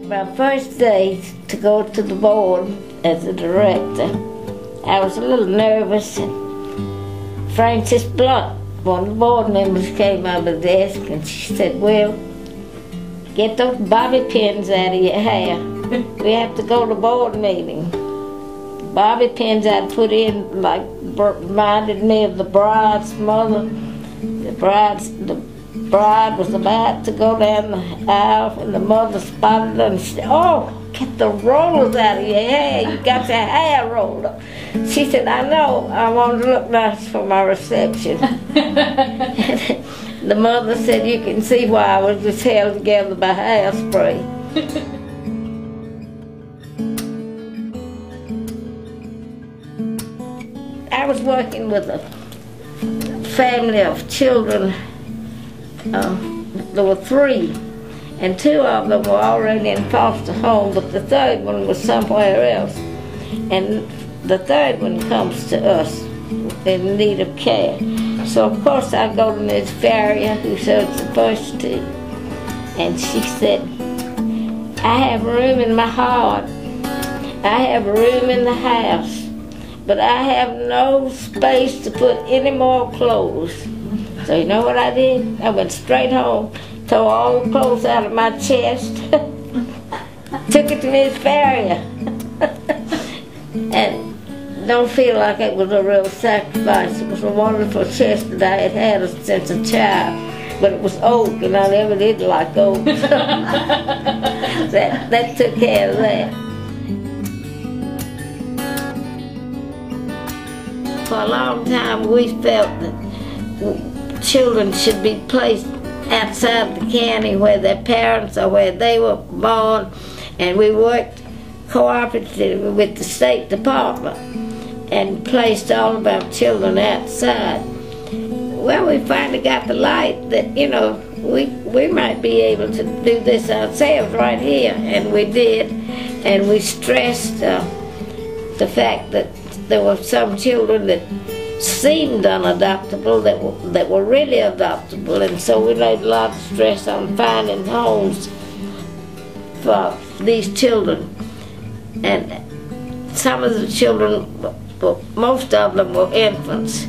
My first day to go to the board as a director, I was a little nervous. Frances Blunt, one of the board members, came on the desk and she said, "Well, get those bobby pins out of your hair. We have to go to board meeting." Bobby pins I'd put in reminded me of the bride's mother. The bride was about to go down the aisle and the mother spotted her and said, "Oh, get the rollers out of your hair. You got your hair rolled up." She said, "I know. I want to look nice for my reception." The mother said, "You can see why I was just held together by hairspray." I was working with a family of children. There were 3, and 2 of them were already in foster home, but the 3rd one was somewhere else. And the 3rd one comes to us in need of care. So of course I go to Miss Farrier, who serves the first 2, and she said, "I have room in my heart. I have room in the house, but I have no space to put any more clothes." So you know what I did? I went straight home, tore all the clothes out of my chest, took it to Miss Farrier, and don't feel like it was a real sacrifice. It was a wonderful chest that I had had since a child, but it was oak, and I never did like oak. that took care of that. For a long time, we felt that children should be placed outside the county where their parents or where they were born, and we worked cooperatively with the State Department and placed all of our children outside. Well, we finally got the light that, you know, we might be able to do this ourselves right here, and we did, and we stressed the fact that there were some children that seemed unadoptable that were really adoptable, and so we laid a lot of stress on finding homes for these children. And some of the children, most of them were infants,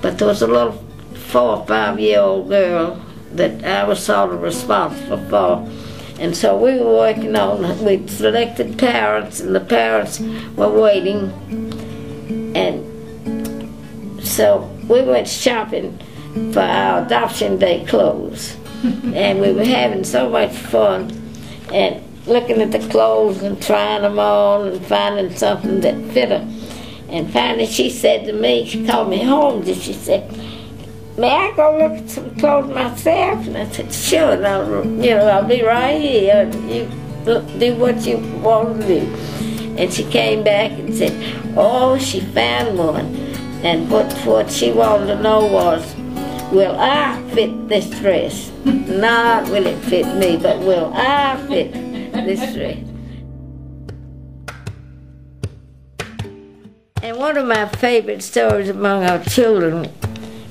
but there was a little 4 or 5-year-old girl that I was sort of responsible for. And so we were working on, we selected parents, and the parents were waiting. And so we went shopping for our adoption day clothes. And we were having so much fun and looking at the clothes and trying them on and finding something that fit her. And finally she said to me, she called me home, and she said, "May I go look at some clothes myself?" And I said, "Sure, and I'll be right here. You do what you want to do." And she came back and said, "Oh, she found one." And what she wanted to know was, will I fit this dress? Not will it fit me, but will I fit this dress? And one of my favorite stories among our children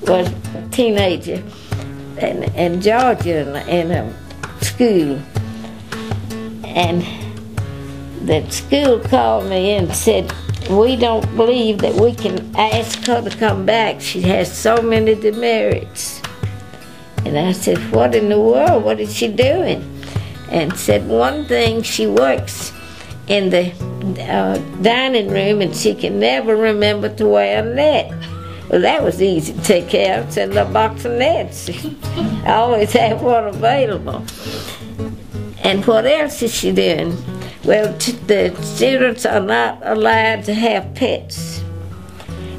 was a teenager in Georgia in a school. And the school called me and said, "We don't believe that we can ask her to come back. She has so many demerits." And I said, "What in the world? What is she doing?" And said, "One thing, she works in the dining room and she can never remember to wear a net." Well, that was easy to take care of. Send a box of nets. I always have one available. And what else is she doing? Well, the students are not allowed to have pets.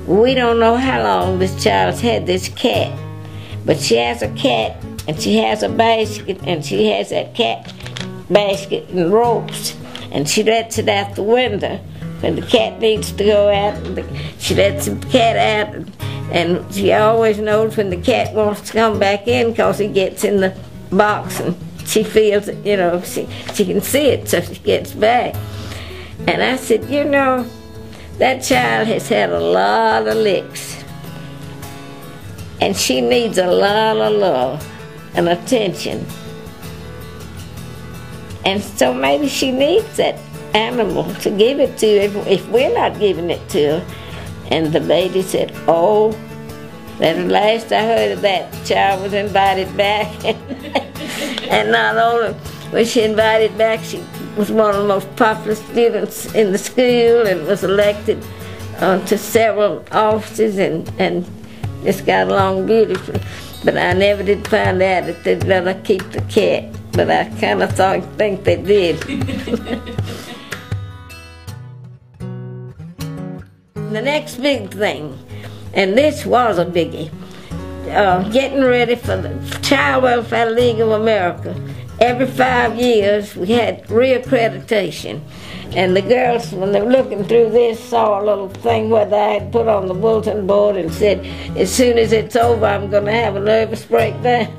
We don't know how long this child's had this cat, but she has a cat, and she has a basket, and she has that cat basket and ropes, and she lets it out the window when the cat needs to go out. She lets the cat out, and she always knows when the cat wants to come back in because he gets in the box and she feels it, she can see it, so she gets back. And I said, that child has had a lot of licks, and she needs a lot of love and attention. And so maybe she needs that animal to give it to if we're not giving it to her. And the lady said, oh, at last I heard of that. The child was invited back. And not only was she invited back, she was one of the most popular students in the school and was elected to several offices and just got along beautifully. But I never did find out that they'd let her keep the cat. But I kind of think they did. The next big thing, and this was a biggie, getting ready for the Child Welfare League of America. Every 5 years we had reaccreditation. And the girls, when they were looking through this, saw a little thing where they had put on the bulletin board and said, as soon as it's over, I'm going to have a nervous breakdown.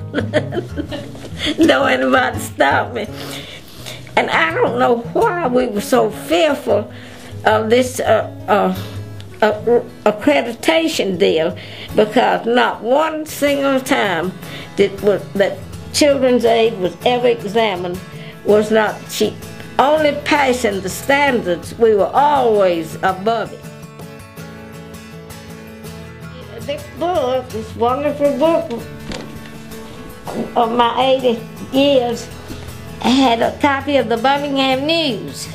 Don't anybody stop me. And I don't know why we were so fearful of this accreditation deal, because not one single time that Children's Aid was ever examined was not cheap. Only passing the standards, we were always above it. This book, this wonderful book of my 80 years, had a copy of the Birmingham News.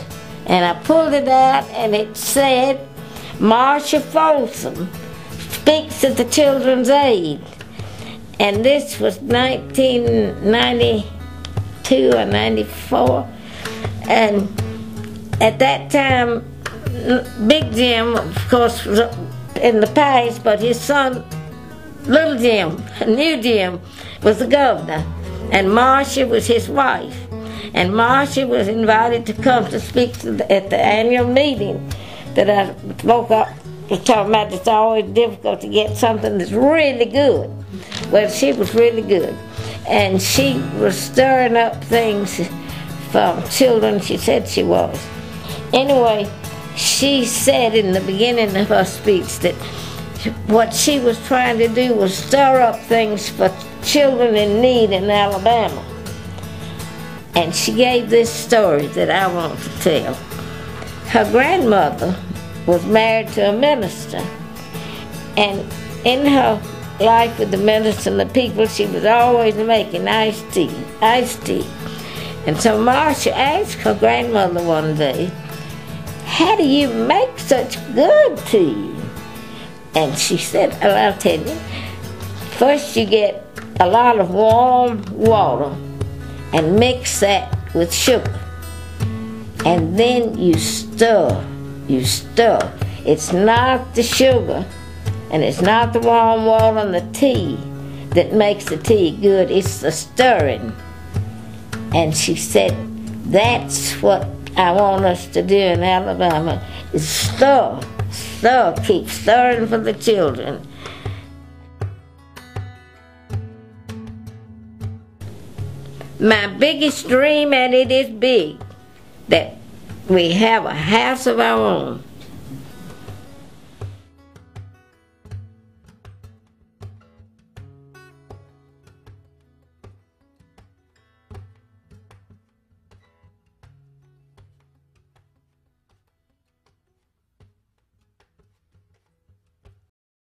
And I pulled it out and it said, Marcia Folsom speaks at the Children's Aid. And this was 1992 or 94. And at that time, Big Jim, of course, was in the past, but his son, Little Jim, New Jim, was the governor. And Marcia was his wife. And Marcia was invited to come to speak at the annual meeting that I spoke up, was talking about. It's always difficult to get something that's really good. Well, she was really good. And she was stirring up things for children, she said she was. Anyway, she said in the beginning of her speech that what she was trying to do was stir up things for children in need in Alabama. And she gave this story that I want to tell. Her grandmother was married to a minister, and in her life with the minister and the people, she was always making iced tea. And so Marcia asked her grandmother one day, how do you make such good tea? And she said, well, I'll tell you. First you get a lot of warm water and mix that with sugar. And then you stir. It's not the sugar and it's not the warm water and the tea that makes the tea good, it's the stirring. And she said, that's what I want us to do in Alabama, is stir, keep stirring for the children. My biggest dream, and it is big, that we have a house of our own.